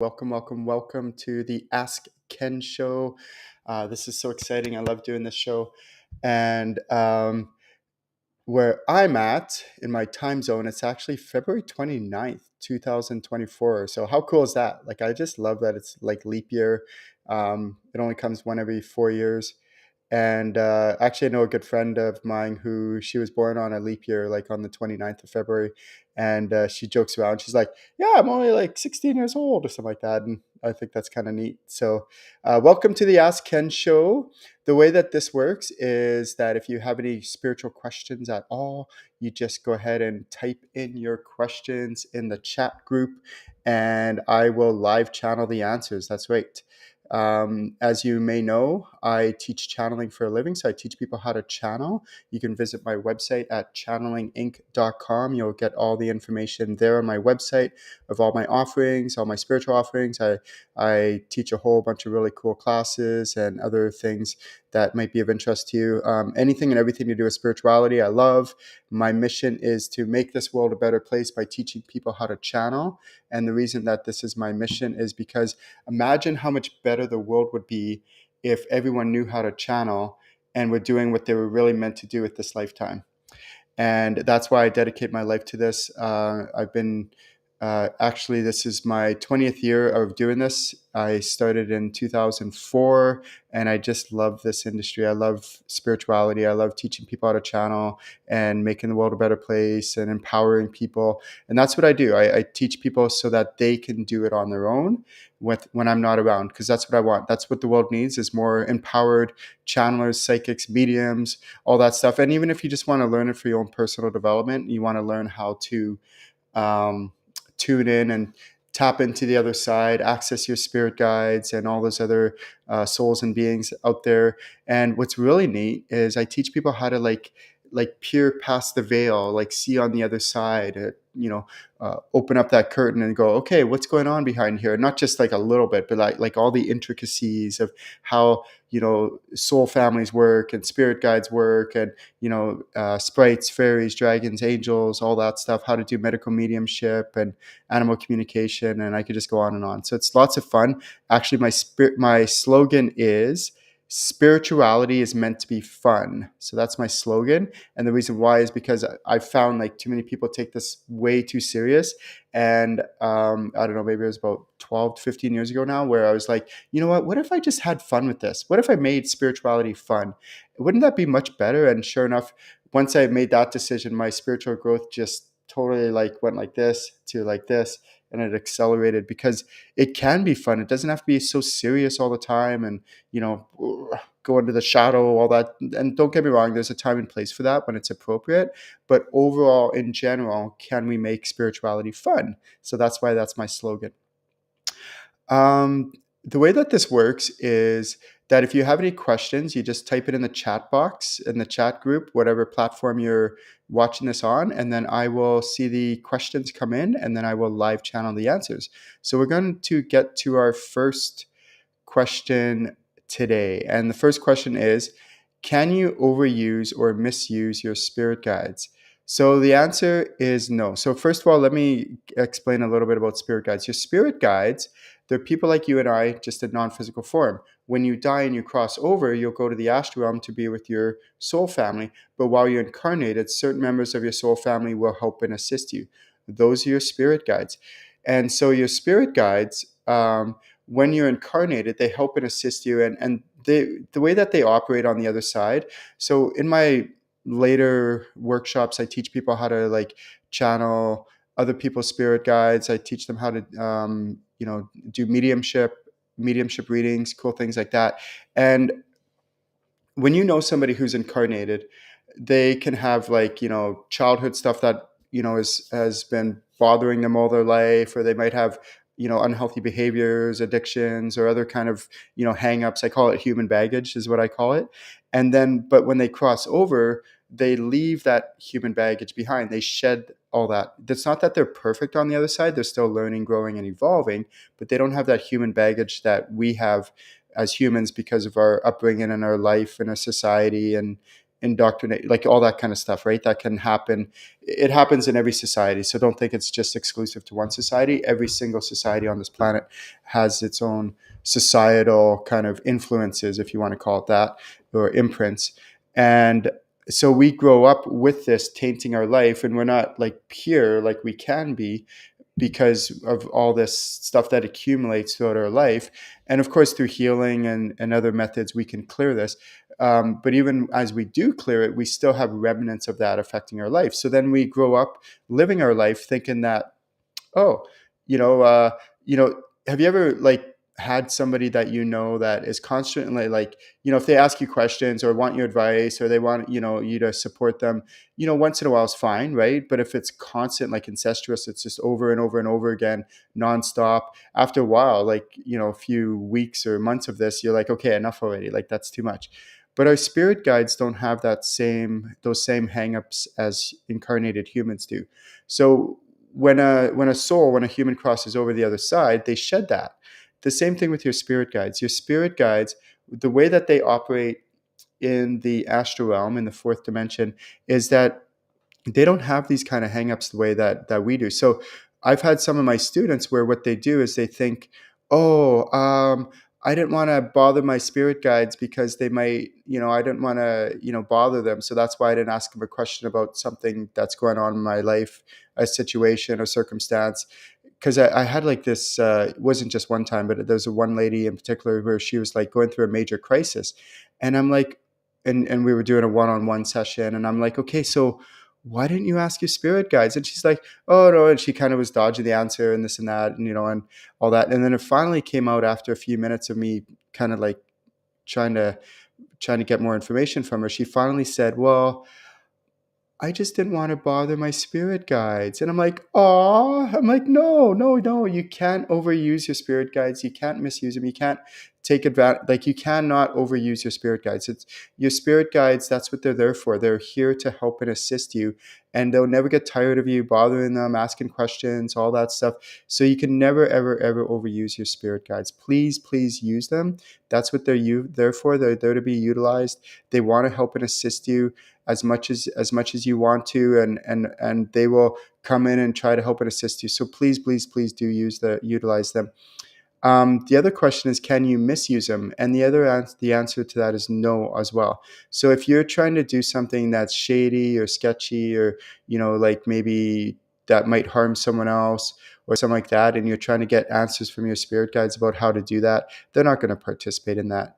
Welcome to the Ask Ken show. This is so exciting. I love doing this show. And where I'm at in my time zone, it's actually February 29th, 2024. So, how cool is that? Like, I just love that it's like leap year. It only comes one every 4 years. And actually, I know a good friend of mine who she was born on a leap year, like on the 29th of February. And she jokes around. She's like, yeah, I'm only like 16 years old or something like that. And I think that's kind of neat. So, welcome to the Ask Ken show. The way that this works is that if you have any spiritual questions at all, you just go ahead and type in your questions in the chat group, and I will live channel the answers. That's right. As you may know, I teach channeling for a living, so I teach people how to channel. You can visit my website at channelinginc.com. You'll get all the information there on my website of all my offerings, all my spiritual offerings. I teach a whole bunch of really cool classes and other things that might be of interest to you. Anything and everything to do with spirituality, I love. My mission is to make this world a better place by teaching people how to channel. And the reason that this is my mission is because imagine how much better the world would be if everyone knew how to channel and were doing what they were really meant to do with this lifetime. And that's why I dedicate my life to this. I've been actually, this is my 20th year of doing this. I started in 2004, and I just love this industry. I love spirituality. I love teaching people how to channel and making the world a better place and empowering people. And that's what I do. I teach people so that they can do it on their own when I'm not around, because that's what I want. That's what the world needs, is more empowered channelers, psychics, mediums, all that stuff. And even if you just want to learn it for your own personal development, you want to learn how to tune in and tap into the other side, access your spirit guides and all those other souls and beings out there. And what's really neat is I teach people how to like peer past the veil, like see on the other side, open up that curtain and go, okay, what's going on behind here? Not just like a little bit, but like all the intricacies of how, soul families work and spirit guides work, and, sprites, fairies, dragons, angels, all that stuff, how to do medical mediumship and animal communication. And I could just go on and on. So it's lots of fun. Actually, my slogan is, spirituality is meant to be fun. So that's my slogan. And the reason why is because I found like too many people take this way too serious. And I don't know, maybe it was about 12 to 15 years ago now, where I was like, you know what if I just had fun with this? What if I made spirituality fun? Wouldn't that be much better? And sure enough, once I made that decision, my spiritual growth just totally like went like this to like this, and it accelerated because it can be fun. It doesn't have to be so serious all the time and, go into the shadow, all that. And don't get me wrong, there's a time and place for that when it's appropriate. But overall, in general, can we make spirituality fun? So that's why that's my slogan. The way that this works is that if you have any questions, you just type it in the chat box in the chat group, whatever platform you're watching this on, and then I will see the questions come in, and then I will live channel the answers. So we're going to get to our first question today. And the first question is, can you overuse or misuse your spirit guides? So the answer is no. So first of all, let me explain a little bit about spirit guides. Your spirit guides, they're people like you and I, just in non-physical form. When you die and you cross over, you'll go to the astral realm to be with your soul family. But while you're incarnated, certain members of your soul family will help and assist you. Those are your spirit guides. And so your spirit guides, when you're incarnated, they help and assist you. And the way that they operate on the other side. So in my later workshops, I teach people how to like channel other people's spirit guides. I teach them how to, do mediumship readings, cool things like that. And when you know somebody who's incarnated, they can have like, childhood stuff that, has been bothering them all their life, or they might have, unhealthy behaviors, addictions, or other kind of, hang-ups. I call it human baggage is what I call it. And then, but when they cross over, they leave that human baggage behind. They shed all that. It's not that they're perfect on the other side. They're still learning, growing, and evolving, but they don't have that human baggage that we have as humans because of our upbringing and our life and our society and indoctrinate, like all that kind of stuff, right? That can happen. It happens in every society. So don't think it's just exclusive to one society. Every single society on this planet has its own societal kind of influences, if you want to call it that, or imprints. And so we grow up with this tainting our life, and we're not like pure like we can be because of all this stuff that accumulates throughout our life. And of course, through healing and other methods, we can clear this. But even as we do clear it, we still have remnants of that affecting our life. So then we grow up living our life thinking that, oh, you know, uh, have you ever like had somebody that that is constantly like, if they ask you questions or want your advice or they want, you to support them, once in a while is fine, right? But if it's constant, like incestuous, it's just over and over and over again, nonstop. After a while, like, a few weeks or months of this, you're like, okay, enough already. Like that's too much. But our spirit guides don't have those same hangups as incarnated humans do. So when a human crosses over the other side, they shed that. The same thing with your spirit guides. Your spirit guides, the way that they operate in the astral realm, in the fourth dimension, is that they don't have these kind of hangups the way that we do. So I've had some of my students where what they do is they think, oh, I didn't want to bother my spirit guides because they might, I didn't want to, bother them. So that's why I didn't ask them a question about something that's going on in my life, a situation or circumstance. Because I had like this, it wasn't just one time, but there's one lady in particular where she was like going through a major crisis. And I'm like, and we were doing a one-on-one session, and I'm like, okay, so why didn't you ask your spirit guides? And she's like, oh no. And she kind of was dodging the answer and this and that, and, and all that. And then it finally came out after a few minutes of me kind of like trying to get more information from her. She finally said, well, I just didn't want to bother my spirit guides. And I'm like, oh, I'm like, no, no, no. You can't overuse your spirit guides. You can't misuse them. You can't take advantage. Like, you cannot overuse your spirit guides. It's your spirit guides. That's what they're there for. They're here to help and assist you. And they'll never get tired of you, bothering them, asking questions, all that stuff. So you can never, ever, ever overuse your spirit guides. Please, please use them. That's what they're there for. They're there to be utilized. They want to help and assist you as much as you want to, and they will come in and try to help and assist you. So please, please, please do utilize them. The other question is, can you misuse them? And the answer to that is no as well. So if you're trying to do something that's shady or sketchy, or like maybe that might harm someone else or something like that, and you're trying to get answers from your spirit guides about how to do that, they're not going to participate in that.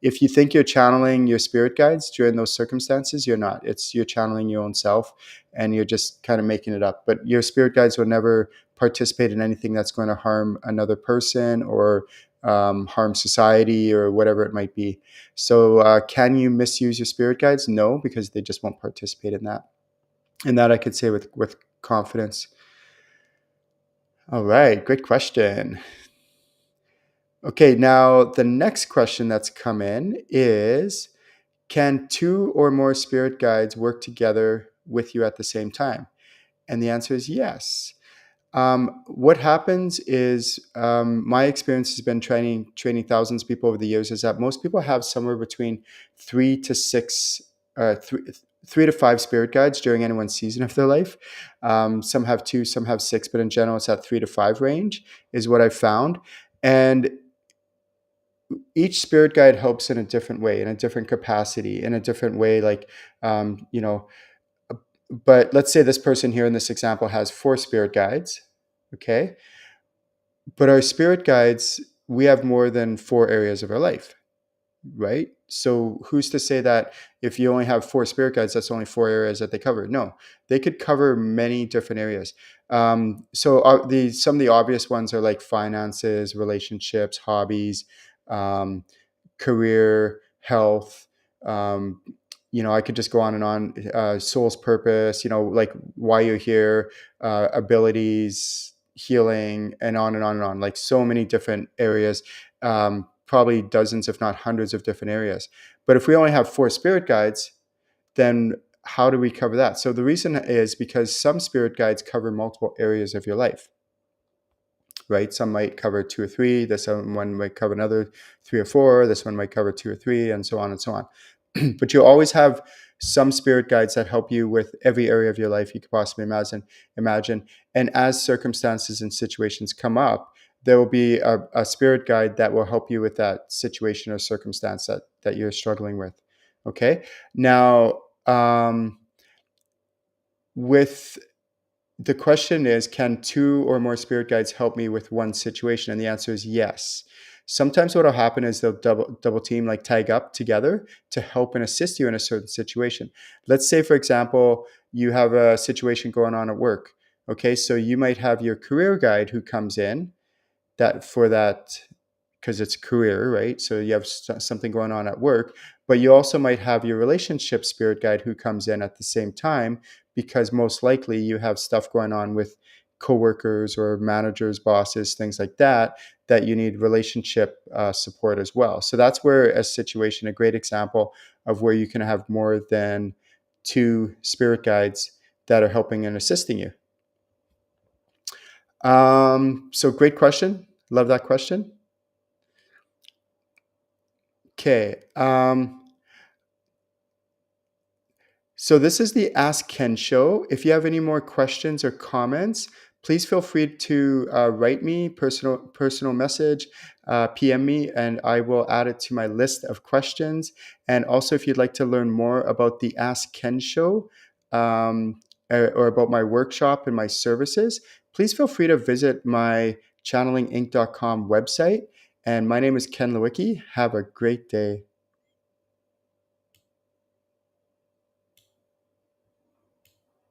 If you think you're channeling your spirit guides during those circumstances, you're not. You're channeling your own self, and you're just kind of making it up. But your spirit guides will never participate in anything that's going to harm another person or harm society or whatever it might be. So can you misuse your spirit guides? No, because they just won't participate in that. And that I could say with confidence. All right, great question. Okay, now the next question that's come in is, can two or more spirit guides work together with you at the same time? And the answer is yes. What happens is, my experience has been training thousands of people over the years, is that most people have somewhere between 3 to 5 spirit guides during any one season of their life. Some have 2, some have 6, but in general, it's that 3 to 5 range is what I've found. And each spirit guide helps in a different way, in a different capacity, in a different way. Like, but let's say this person here in this example has 4 spirit guides. Okay. But our spirit guides, we have more than 4 areas of our life, right? So who's to say that if you only have 4 spirit guides, that's only 4 areas that they cover? No, they could cover many different areas. Some of the obvious ones are like finances, relationships, hobbies, um, career, health. Um, I could just go on and on. Soul's purpose. Like why you're here, abilities, healing, and on and on and on. Like so many different areas. Probably dozens, if not hundreds of different areas. But if we only have 4 spirit guides, then how do we cover that? So the reason is because some spirit guides cover multiple areas of your life, right? Some might cover 2 or 3. This one might cover another 3 or 4. This one might cover 2 or 3, and so on and so on. but you always have some spirit guides that help you with every area of your life you could possibly imagine. And as circumstances and situations come up, there will be a spirit guide that will help you with that situation or circumstance that you're struggling with. Okay. Now, with the question is, can two or more spirit guides help me with one situation? And the answer is yes. Sometimes what will happen is they'll double team, like tag up together to help and assist you in a certain situation. Let's say, for example, you have a situation going on at work. Okay, so you might have your career guide who comes in that because it's career, right? So you have something going on at work, but you also might have your relationship spirit guide who comes in at the same time, because most likely you have stuff going on with coworkers or managers, bosses, things like that, that you need relationship support as well. So that's where a great example of where you can have more than two spirit guides that are helping and assisting you. So great question. Love that question. Okay. So this is the Ask Ken show. If you have any more questions or comments, please feel free to write me personal message, PM me, and I will add it to my list of questions. And also, if you'd like to learn more about the Ask Ken show or about my workshop and my services, please feel free to visit my channelinginc.com website. And my name is Ken Lewicki. Have a great day.